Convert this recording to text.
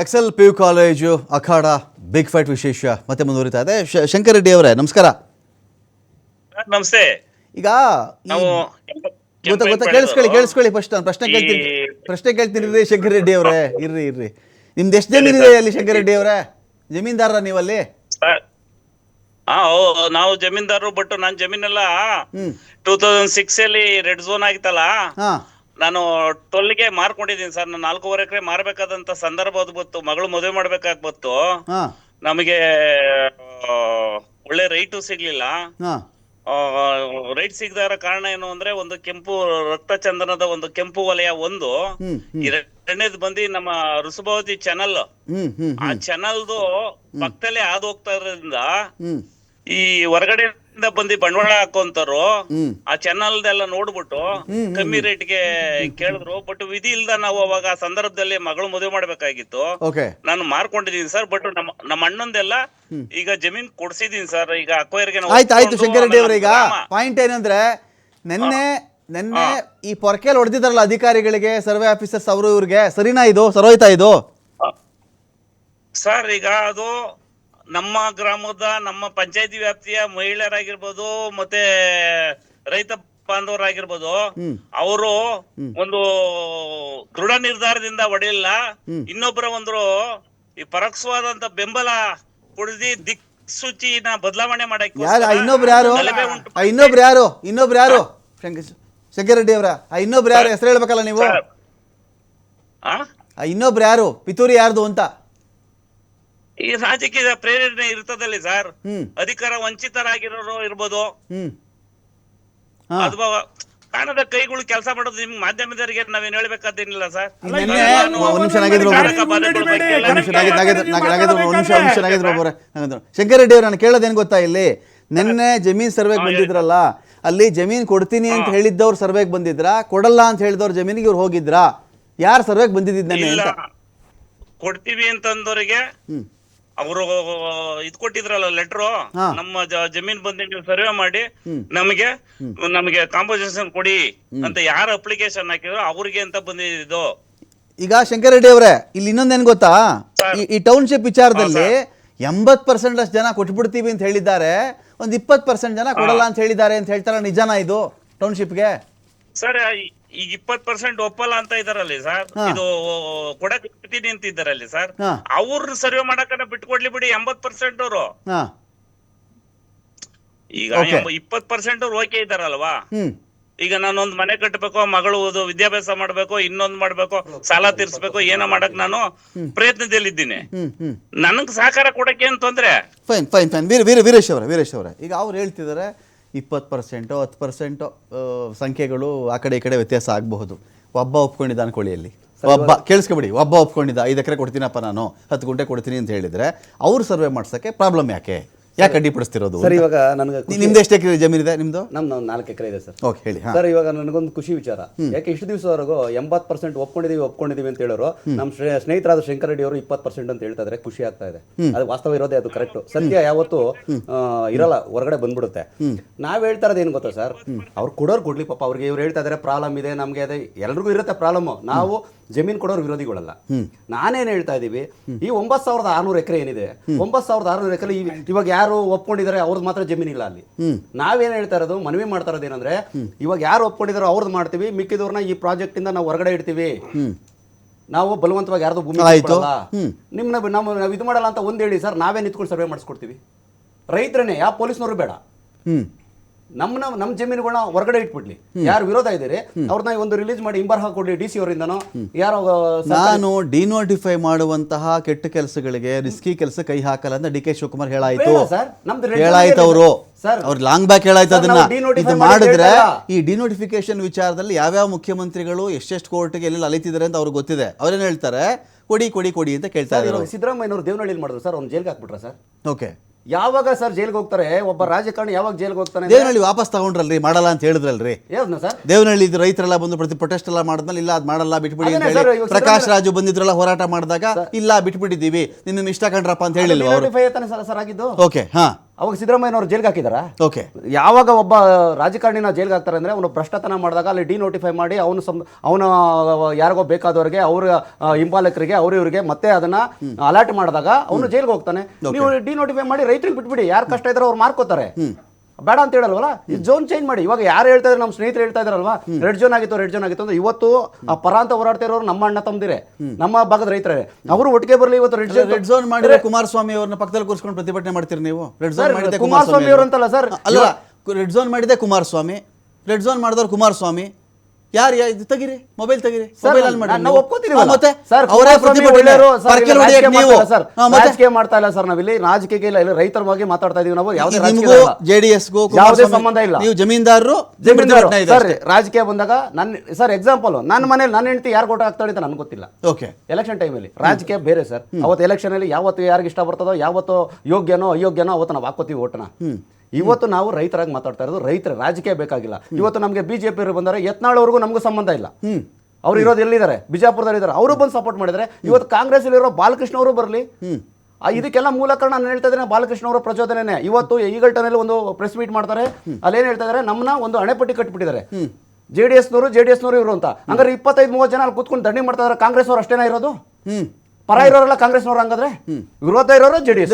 Excel P U college ಅಖಾಡ big fight ವಿಶೇಷ ಮತ್ತೆ ಮುಂದುವರಿತಾ ಇದೆ. ಶಂಕರ್ ರೆಡ್ಡಿ ಅವರೇ ನಮಸ್ಕಾರ. ನಮಸ್ತೆ. ಈಗ ನಾವು ಕೇಳಿಸ್ಕೊಳ್ಳಿ ಫಸ್ಟ್ ನಾನು ಪ್ರಶ್ನೆ ಕೇಳ್ತೀನಿ ರೀ ಶಂಕರ್ ರೆಡ್ಡಿ ಅವರೇ. ಇರ್ರಿ ನಿಮ್ದು ಎಷ್ಟು ಜಮೀನಿದೆ ಅಲ್ಲಿ ಶಂಕರ್ ರೆಡ್ಡಿ ಅವರೇ? ಜಮೀನ್ದಾರ ನೀವಲ್ಲಿ? ನಾವು ಜಮೀನ್ದಾರರು, ಬಟ್ ನಾನ್ ಜಮೀನೆಲ್ಲ 2006 ಅಲ್ಲಿ ರೆಡ್ ಝೋನ್ ಆಗಿತ್ತಲ್ಲ, ನಾನು 12ಗೆ ಮಾರ್ಕೊಂಡಿದ್ದೀನಿ ಸರ್. ನಾನು 4.5 ಎಕರೆ ಮಾರ್ಬೇಕಾದಂತ ಸಂದರ್ಭ ಅದು ಬಂತು. ಮಗಳು ಮದುವೆ ಮಾಡ್ಬೇಕಾಗ್ ಬಂತು. ನಮಗೆ ಒಳ್ಳೆ ರೈಟು ಸಿಗ್ಲಿಲ್ಲ. ರೈಟ್ ಸಿಗದ ಕಾರಣ ಏನು ಅಂದ್ರೆ, ಒಂದು ಕೆಂಪು ರಕ್ತ ಚಂದನದ ಒಂದು ಕೆಂಪು ವಲಯ ಒಂದು, ಎರಡನೇದು ಬಂದು ನಮ್ಮ ಋಷಭಾವತಿ ಚಾನಲ್. ಆ ಚಾನಲ್ದು ಪಕ್ಕದಲ್ಲೇ ಹಾದು ಹೋಗ್ತಾ ಇರೋದ್ರಿಂದ ಈ ಹೊರಗಡೆಯಿಂದ ಬಂದು ಬಂಡವಾಳ ಹಾಕೋಂತಾರು ಆ ಚಾನಲ್ದೆಲ್ಲ ನೋಡ್ಬಿಟ್ಟು ಕಮ್ಮಿ ರೇಟ್ಗೆ ಕೇಳಿದ್ರು. ಬಟ್ ವಿಧಿ ಇಲ್ದ ನಾವು ಅವಾಗ ಆ ಸಂದರ್ಭದಲ್ಲಿ ಮಗಳು ಮದುವೆ ಮಾಡ್ಬೇಕಾಗಿತ್ತು. ನಾನು ಮಾರ್ಕೊಂಡಿದ್ದೀನಿ ಸರ್. ಬಟ್ ನಮ್ಮ ಅಣ್ಣಂದೆಲ್ಲ ಈಗ ಜಮೀನ್ ಕೊಡ್ಸಿದೀನಿ ಸರ್. ಈಗ ಅಕ್ವೈರ್ಗೆ ಆಯ್ತು ಶಂಕರ್ ರೆಡ್ಡಿ ಅವರೇ, ಈಗ ಪಾಯಿಂಟ್ ಏನಂದ್ರೆ ನೆನ್ನೆ ಈ ಪೊರ್ಕೆಲ್ ಹೊಡೆದಿದ್ದಾರಲ್ಲ ಅಧಿಕಾರಿಗಳಿಗೆ, ಸರ್ವೆ ಆಫೀಸರ್ಸ್ ಅವರು, ಇವ್ರಿಗೆ ಸರಿನಾ ಇದು? ಸರೋಯ್ತಾ ಇದು ಸರ್? ಈಗ ಅದು ನಮ್ಮ ಗ್ರಾಮದ, ನಮ್ಮ ಪಂಚಾಯತಿ ವ್ಯಾಪ್ತಿಯ ಮಹಿಳೆಯರಾಗಿರ್ಬೋದು ಮತ್ತೆ ರೈತ ಬಾಂಧವರಾಗಿರ್ಬೋದು, ಅವರು ಒಂದು ದೃಢ ನಿರ್ಧಾರದಿಂದ ಹೊಡೆಯಲಿಲ್ಲ. ಇನ್ನೊಬ್ಬರ ಒಂದು ಈ ಪರೋಕ್ಷವಾದಂತ ಬೆಂಬಲ ಕೊಡದಿ ದಿಕ್ಸೂಚಿನ ಬದಲಾವಣೆ ಮಾಡಕ್ಕೆ ಇನ್ನೊಬ್ರು ಯಾರು ಶಂಕರ್ ರೆಡ್ಡಿ ಅವರ ಇನ್ನೊಬ್ರು ಯಾರು ಹೆಸರು ಹೇಳ್ಬೇಕಲ್ಲ ನೀವು? ಇನ್ನೊಬ್ರು ಯಾರು? ಪಿತೂರಿ ಯಾರ್ದು ಅಂತ ಈ ರಾಜಕೀಯ ಪ್ರೇರಣೆ ಇರ್ತದಲ್ಲಿ ಸರ್. ಅಧಿಕಾರ ವಂಚಿತರಾಗಿರೋರು ಇರ್ಬೋದು, ಅಥವಾ ಕಾಣದ ಕೈಗಳು ಕೆಲಸ ಮಾಡೋದು. ನಿಮ್ ಮಾಧ್ಯಮದವರಿಗೆ ನಾವೇನ್ ಹೇಳ್ಬೇಕಾದೇನಿಲ್ಲ ಸರ್. ಶಂಕರ್ ರೆಡ್ಡಿ ಅವ್ರು, ನಾನು ಕೇಳೋದೇನು ಗೊತ್ತಾ, ಇಲ್ಲಿ ನಿನ್ನೆ ಜಮೀನ್ ಸರ್ವೆಗೆ ಬಂದಿದ್ರಲ್ಲ, ಅಲ್ಲಿ ಜಮೀನ್ ಕೊಡ್ತೀನಿ ಅಂತ ಹೇಳಿದ್ದವ್ರು ಸರ್ವೆಗೆ ಬಂದಿದ್ರಾ, ಕೊಡಲ್ಲ ಅಂತ ಹೇಳಿದವ್ರು ಜಮೀನಿಗೆ ಇವ್ರು ಹೋಗಿದ್ರಾ? ಯಾರು ಸರ್ವೆಗೆ ಬಂದಿದ್ದ? ಕೊಡ್ತೀವಿ ಅಂತಂದವರಿಗೆ ಅವರು ಇದ್ ಕೊಟ್ಟಿದ್ರಲ್ಲ ಲೆಟ್ರು, ನಮ್ಮ ಜಮೀನ್ ಬಂದು ನೀವು ಸರ್ವೆ ಮಾಡಿ ನಮಗೆ ಕಾಂಪೋಸಿಷನ್ ಕೊಡಿ ಅಂತ ಯಾರು ಅಪ್ಲಿಕೇಶನ್ ಹಾಕಿದ್ರು ಅವ್ರಿಗೆ ಅಂತ ಬಂದಿದ್ದು. ಈಗ ಶಂಕರ್ ರೆಡ್ಡಿ ಅವರೇ, ಇಲ್ಲಿ ಇನ್ನೊಂದೇನ್ ಗೊತ್ತಾ, ಈ ಟೌನ್ಶಿಪ್ ವಿಚಾರದಲ್ಲಿ 80% ಅಷ್ಟು ಜನ ಕೊಟ್ಬಿಡ್ತೀವಿ ಅಂತ ಹೇಳಿದ್ದಾರೆ, ಒಂದು 20% ಜನ ಕೊಡಲ್ಲ ಅಂತ ಹೇಳಿದ್ದಾರೆ ಅಂತ ಹೇಳ್ತಾರ. ನಿಜಾನ ಇದು ಟೌನ್ಶಿಪ್ಗೆ? ಸರ್, ಈಗ 20% ಒಪ್ಪಲ್ಲ ಅಂತ ಇದಾರಲ್ಲಿ ಸರ್. ಇದು ಕೊಡಕ್ ಬಿಡ್ತೀನಿ ಅಂತ ಇದ್ದಾರಲ್ಲಿ ಸರ್. ಅವ್ರ ಸರ್ವೆ ಮಾಡಕ ಬಿಟ್ಕೊಡ್ಲಿ ಬಿಡಿ 80% ಅವರು. ಈಗ 20% ಅವ್ರು ಓಕೆ ಇದ್ದಾರಲ್ವಾ? ಈಗ ನಾನೊಂದ್ ಮನೆ ಕಟ್ಟಬೇಕು, ಮಗಳು ವಿದ್ಯಾಭ್ಯಾಸ ಮಾಡ್ಬೇಕು, ಇನ್ನೊಂದ್ ಮಾಡ್ಬೇಕು, ಸಾಲ ತೀರ್ಸ್ಬೇಕು, ಏನೋ ಮಾಡಕ್ ನಾನು ಪ್ರಯತ್ನದಲ್ಲಿದ್ದೀನಿ. ನನಗ್ ಸಹಕಾರ ಕೊಡಕ್ಕೆ ಏನ್ ತೊಂದ್ರೆ? ಫೈನ್. ವೀರೇಶ್ ಅವರೇ, ಈಗ ಅವ್ರು ಹೇಳ್ತಿದ್ದಾರೆ 20% 10% ಸಂಖ್ಯೆಗಳು ಆ ಕಡೆ ಈ ಕಡೆ ವ್ಯತ್ಯಾಸ ಆಗಬಹುದು. ಒಬ್ಬ ಒಪ್ಕೊಂಡಿದ್ದ ಅನ್ಕೊಳ್ಳಿ, ಅಲ್ಲಿ ಒಬ್ಬ ಕೇಳಿಸ್ಕೊಬಿಡಿ, ಒಬ್ಬ ಒಪ್ಕೊಂಡಿದ್ದ 5 ಎಕರೆ ಕೊಡ್ತೀನಪ್ಪ ನಾನು, 10 ಗುಂಟೆ ಕೊಡ್ತೀನಿ ಅಂತ ಹೇಳಿದ್ರೆ ಅವ್ರು ಸರ್ವೆ ಮಾಡ್ಸಕ್ಕೆ ಪ್ರಾಬ್ಲಮ್ ಯಾಕೆ ಅಡ್ಡಿಪಡಿಸ್ತಿರೋದು? ಸರ್, ಇವಾಗ ನನಗೆ ನಿಮ್ದು ಎಷ್ಟು ಎಕರೆ ಜಮೀನಿದೆ? ನಿಮ್ದು? ನಮ್ದು 4 ಎಕರೆ ಇದೆ ಸರ್. ಓಕೆ, ಹೇಳಿ ಸರ್. ಇವಾಗ ನನಗೊಂದು ಖುಷಿ ವಿಚಾರ, ಯಾಕೆ ಇಷ್ಟು ದಿವಸವರೆಗೂ 80% ಒಪ್ಕೊಂಡಿದೀವಿ ಅಂತ ಹೇಳೋರು, ನಮ್ಮ ಸ್ನೇಹಿತರಾದ ಶಂಕರ್ ರೆಡ್ಡಿ ಅವರು 20% ಅಂತ ಹೇಳ್ತಾ ಇದ್ರೆ ಖುಷಿ ಆಗ್ತಾ ಇದೆ. ಅದು ವಾಸ್ತವ ಇರೋದೇ, ಅದು ಕರೆಕ್ಟ್. ಸತ್ಯ ಯಾವತ್ತು ಇರಲ್ಲ, ಹೊರಗಡೆ ಬಂದ್ಬಿಡುತ್ತೆ. ನಾವ್ ಹೇಳ್ತಾ ಇರೋದು ಏನ್ ಗೊತ್ತಾ ಸರ್, ಅವ್ರು ಕೊಡೋರು ಕೊಡ್ಲಿ ಪಾಪ, ಅವ್ರಿಗೆ ಇವ್ರು ಹೇಳ್ತಾ ಇದಾರೆ ಪ್ರಾಬ್ಲಮ್ ಇದೆ, ನಮ್ಗೆ ಅದೇ ಎಲ್ರಿಗೂ ಇರುತ್ತೆ ಪ್ರಾಬ್ಲಮ್. ನಾವು ಜಮೀನ್ ಕೊಡೋರು ವಿರೋಧಿಗಳಲ್ಲ. ನಾನೇನ್ ಹೇಳ್ತಾ ಇದೀವಿ, ಈ 9,600 ಎಕರೆ ಏನಿದೆ, 9,600 ಎಕರೆ ಇವಾಗ ಯಾರು ಒಪ್ಕೊಂಡಿದ್ದಾರೆ ಅವ್ರದ್ದು ಮಾತ್ರ ಜಮೀನ್ ಇಲ್ಲ ಅಲ್ಲಿ. ನಾವೇನ್ ಹೇಳ್ತಾ ಇರೋದು, ಮನವಿ ಮಾಡ್ತಾ ಇರೋದು ಏನಂದ್ರೆ, ಇವಾಗ ಯಾರು ಒಪ್ಕೊಂಡಿದಾರೋ ಅವ್ರದ್ದು ಮಾಡ್ತೀವಿ, ಮಿಕ್ಕಿದವ್ರನ್ನ ಈ ಪ್ರಾಜೆಕ್ಟ್ ಇಂದ ನಾವು ಹೊರಗಡೆ ಇಡ್ತೀವಿ. ನಾವು ಬಲವಂತವಾಗಿ ಯಾರ್ದು ಭೂಮಿ ನಾವು ಇದು ಮಾಡಲ್ಲ ಅಂತ ಒಂದ್ ಹೇಳಿ ಸರ್, ನಾವೇ ನಿಂತ್ಕೊಂಡು ಸರ್ವೆ ಮಾಡಿಸ್ಕೊಡ್ತೀವಿ. ರೈತರನ್ನೇ, ಯಾವ ಪೊಲೀಸ್ನವರು ಬೇಡ, ನಮ್ಮ ಜಮೀನುಗಳನ್ನ ಹೊರಗಡೆ ಇಟ್ಬಿಡ್ಲಿ. ಯಾರು ವಿರೋಧ ಇದ್ದೀರಿ ಅವ್ರನ್ನ ಒಂದು ರಿಲೀಸ್ ಮಾಡಿ ಹಿಂಬರ್ ಹಾಕೊಡ್ಲಿ, DC ಅವರಿಂದನೋ ಯಾರೋ. ನಾನು ಡಿನೋಟಿಫೈ ಮಾಡುವಂತಹ ಕೆಟ್ಟ ಕೆಲಸಗಳಿಗೆ, ರಿಸ್ಕಿ ಕೆಲಸ ಕೈ ಹಾಕಲ್ಲ ಅಂತ DK ಶಿವಕುಮಾರ್ ಹೇಳಾಯ್ತು ಅವರು. ಅವ್ರು ಲಾಂಗ್ ಬ್ಯಾಕ್ ಹೇಳಾಯ್ತು ಅದನ್ನ. ಇದು ಮಾಡಿದ್ರೆ ಈ ಡಿನೋಟಿಫಿಕೇಶನ್ ವಿಚಾರದಲ್ಲಿ ಯಾವ್ಯಾವ ಮುಖ್ಯಮಂತ್ರಿಗಳು ಎಷ್ಟೆಷ್ಟು ಕೋರ್ಟ್ಗೆ ಎಲ್ಲೆಲ್ಲಿ ಅಲಿತಿದ್ದಾರೆ ಅಂತ ಅವ್ರಿಗೆ ಗೊತ್ತಿದೆ. ಅವ್ರೇನ್ ಹೇಳ್ತಾರೆ, ಕೊಡಿ ಕೊಡಿ ಕೊಡಿ ಅಂತ ಕೇಳ್ತಾ ಇದ್ದಾರೆ. ಸಿದ್ದರಾಮಯ್ಯನವರು ದೇವನಹಳ್ಳಿ ಮಾಡಿದ್ರು ಸರ್, ಅವ್ನು ಜೈಲ್ಗೆ ಹಾಕ್ಬಿಟ್ರ ಸರ್. ಓಕೆ, ಯಾವಾಗ ಸರ್ ಜೈಲ್ಗೆ ಹೋಗ್ತಾರೆ ಒಬ್ಬ ರಾಜಕಾರಣಿ? ಯಾವಾಗ ಜೈಲ್ಗೆ ಹೋಗ್ತಾನೆ? ದೇವನಹಳ್ಳಿ ವಾಪಸ್ ತಗೊಂಡ್ರಲ್ರಿ, ಮಾಡಲ್ಲ ಅಂತ ಹೇಳಿದ್ರಲ್ರಿ. ಸರ್, ದೇವನಹಳ್ಳಿ ರೈತರೆಲ್ಲ ಬಂದು ಪ್ರೊಟೆಸ್ಟ್ ಎಲ್ಲ ಮಾಡಿದ್ಮೇಲೆ ಇಲ್ಲ ಅದ್ ಮಾಡಲ್ಲ ಬಿಟ್ಬಿಡಿ ಅಂತ ಹೇಳಿ ಪ್ರಕಾಶ್ ರಾಜು ಬಂದಿದ್ರಲ್ಲ ಹೋರಾಟ ಮಾಡಿದಾಗ, ಇಲ್ಲ ಬಿಟ್ಬಿಟ್ಟಿದೀವಿ, ನಿನ್ನ ಇಷ್ಟ ಕಂಡ್ರಪ್ಪ ಅಂತ ಹೇಳಿಲ್ವ ಅವರು? ಸರ್ ಆಗಿದ್ದು. ಓಕೆ, ಅವಾಗ ಸಿದ್ದರಾಮಯ್ಯನವರು ಜೈಲ್ಗೆ ಹಾಕಿದಾರಾ? ಓಕೆ. ಯಾವಾಗ ಒಬ್ಬ ರಾಜಕಾರಣಿನ ಜೈಲ್ಗೆ ಹಾಕ್ತಾರೆ ಅಂದ್ರೆ ಅವನು ಭ್ರಷ್ಟತನ ಮಾಡಿದಾಗ ಅಲ್ಲಿ ಡಿನೋಟಿಫೈ ಮಾಡಿ ಅವನ ಯಾರಿಗೋ ಬೇಕಾದವರಿಗೆ ಅವ್ರ ಹಿಂಪಾಲಕರಿಗೆ ಇವ್ರಿಗೆ ಮತ್ತೆ ಅದನ್ನ ಅಲರ್ಟ್ ಮಾಡಿದಾಗ ಅವನು ಜೈಲ್ಗೆ ಹೋಗ್ತಾನೆ. ನೀವು ಡಿನೋಟಿಫೈ ಮಾಡಿ ರೈತರಿಗೆ ಬಿಟ್ಬಿಡಿ, ಯಾರು ಕಷ್ಟ ಇದ್ರೆ ಅವ್ರು ಮಾರ್ಕೋತಾರೆ, ಬೇಡ ಅಂತ ಹೇಳಲ್ವಲ್ಲ. ಈ ಝೋನ್ ಚೇಂಜ್ ಮಾಡಿ. ಇವಾಗ ಯಾರು ಹೇಳ್ತಾ ಇದ್ರೆ ನಮ್ಮ ಸ್ನೇಹಿತರು ಹೇಳ್ತಾ ಇದಾರಲ್ವಾ, ರೆಡ್ ಝೋನ್ ಆಗಿತ್ತು ಅಂದ್ರೆ ಇವತ್ತು ಆ ಪರ ಅಂತ ಹೋರಾಡ್ತಾ ಇರೋರು ನಮ್ಮ ಅಣ್ಣ ತಮ್ಮದಿರೇ, ನಮ್ಮ ಭಾಗದ ರೈತರೇ, ಅವರು ಒಟ್ಟಿಗೆ ಬರಲಿ. ಇವತ್ತು ರೆಡ್ ಝೋನ್ ಮಾಡಿದ್ರೆ ಕುಮಾರಸ್ವಾಮಿ ಅವ್ರನ್ನ ಪಕ್ಕದಲ್ಲಿ ಕೂರಿಸ್ಕೊಂಡು ಪ್ರತಿಭಟನೆ ಮಾಡ್ತೀರಿ ನೀವು? ರೆಡ್ ಝೋನ್ ಮಾಡಿದೆ ಕುಮಾರಸ್ವಾಮಿ ಅವರು ಅಂತಲ್ಲ ಸರ್, ಅಲ್ಲ, ರೆಡ್ ಝೋನ್ ಮಾಡಿದೆ ಕುಮಾರಸ್ವಾಮಿ, ರೆಡ್ ಝೋನ್ ಮಾಡಿದವ್ರು ಕುಮಾರಸ್ವಾಮಿ. ಯಾರು ಇದು ತೆಗಿರಿ, ಮೊಬೈಲ್ ತೆಗಿರಿ, ಮೊಬೈಲ್ ಅಲ್ಲಿ ಮಾಡಿ. ನಾವು ಒಪ್ಕೋತೀವಿ ಮತ್ತೆ ಸರ್, ಅವರೇ ಪ್ರತಿಭಟನೆ ರಾಜಕೀಯ ಮಾಡ್ತಾ ಇಲ್ಲ ಸರ್. ನಾವಿಲ್ಲಿ ರಾಜಕೀಯ ಇಲ್ಲ, ರೈತರ ಬಗ್ಗೆ ಮಾತಾಡ್ತಾ ಇದೀವಿ ನಾವು. ನಿಮಗೂ ಜೆಡಿಎಸ್ಗೂ ಯಾವುದೇ ಸಂಬಂಧ ಇಲ್ಲ. ನೀವು ಜಮೀನ್ದಾರರು ಸರ್, ರಾಜಕೀಯ ಬಂದಾಗ ನನ್ನ ಸರ್ ಎಕ್ಸಾಂಪಲ್, ನನ್ನ ಮನೇಲಿ ನನ್ನ ಹೆಂಡತಿ ಯಾರು ಓಟ್ ಹಾಕ್ತಾಳೆ ಅಂತ ನನ್ಗೆ ಗೊತ್ತಿಲ್ಲ. ಓಕೆ. ಎಲೆಕ್ಷನ್ ಟೈಮಲ್ಲಿ ರಾಜಕೀಯ ಬೇರೆ ಸರ್. ಅವತ್ತು ಎಲೆಕ್ಷನ್ ಅಲ್ಲಿ ಯಾವತ್ತು ಯಾರಿಗೆ ಇಷ್ಟ ಬರ್ತದೋ, ಯಾವತ್ತು ಯೋಗ್ಯನೋ ಅಯೋಗ್ಯನೋ ಅವತ್ತು ನಾವು ಹಾಕೋತೀವಿ ಓಟ್ನ. ಇವತ್ತು ನಾವು ರೈತರಾಗಿ ಮಾತಾಡ್ತಾ ಇರೋದು. ರೈತರ ರಾಜಕೀಯ ಬೇಕಾಗಿಲ್ಲ. ಇವತ್ತು ನಮಗೆ ಬಿಜೆಪಿ ಬಂದರೆ ಯತ್ನಾಳವರೆಗೂ ನಮಗೂ ಸಂಬಂಧ ಇಲ್ಲ. ಅವ್ರು ಇರೋದು ಎಲ್ಲಿದ್ದಾರೆ? ಬಿಜಾಪುರದಲ್ಲಿ ಇದ್ದಾರೆ. ಅವರು ಬಂದು ಸಪೋರ್ಟ್ ಮಾಡಿದರೆ ಇವತ್ತು ಕಾಂಗ್ರೆಸ್ ಇರೋ ಬಾಲಕೃಷ್ಣ ಅವರು ಬರಲಿ. ಇದಕ್ಕೆಲ್ಲ ಮೂಲ ಕಾರಣ ನಾನು ಹೇಳ್ತಾ ಇದ್ದೇನೆ, ಬಾಲಕೃಷ್ಣ ಅವರ ಪ್ರಚೋದನೆ. ಇವತ್ತು ಈಗಲ್ಟನಲ್ಲಿ ಒಂದು ಪ್ರೆಸ್ ಮೀಟ್ ಮಾಡ್ತಾರೆ, ಅಲ್ಲೇನು ಹೇಳ್ತಾ ಇದ್ದಾರೆ, ನಮ್ಮನ್ನ ಒಂದು ಅಣೆಪಟ್ಟಿ ಕಟ್ಬಿಟ್ಟಿದ್ದಾರೆ, ಜೆಡಿಎಸ್ನವರು ಇವರು ಅಂತ. ಹಂಗಾರೆ 25-30 ಜನ ಅಲ್ಲಿ ಕೂತ್ಕೊಂಡು ದಂಡಿ ಮಾಡ್ತಾ ಇದ್ದಾರೆ. ಕಾಂಗ್ರೆಸ್ ಅವರು ಅಷ್ಟೇನಾ ಇರೋದು? ಪರ ಇರೋರಲ್ಲ ಕಾಂಗ್ರೆಸ್ನವ್ರು. ಹಂಗಾದ್ರೆ ವಿರೋಧ ಇರೋರು ಜೆಡಿಎಸ್.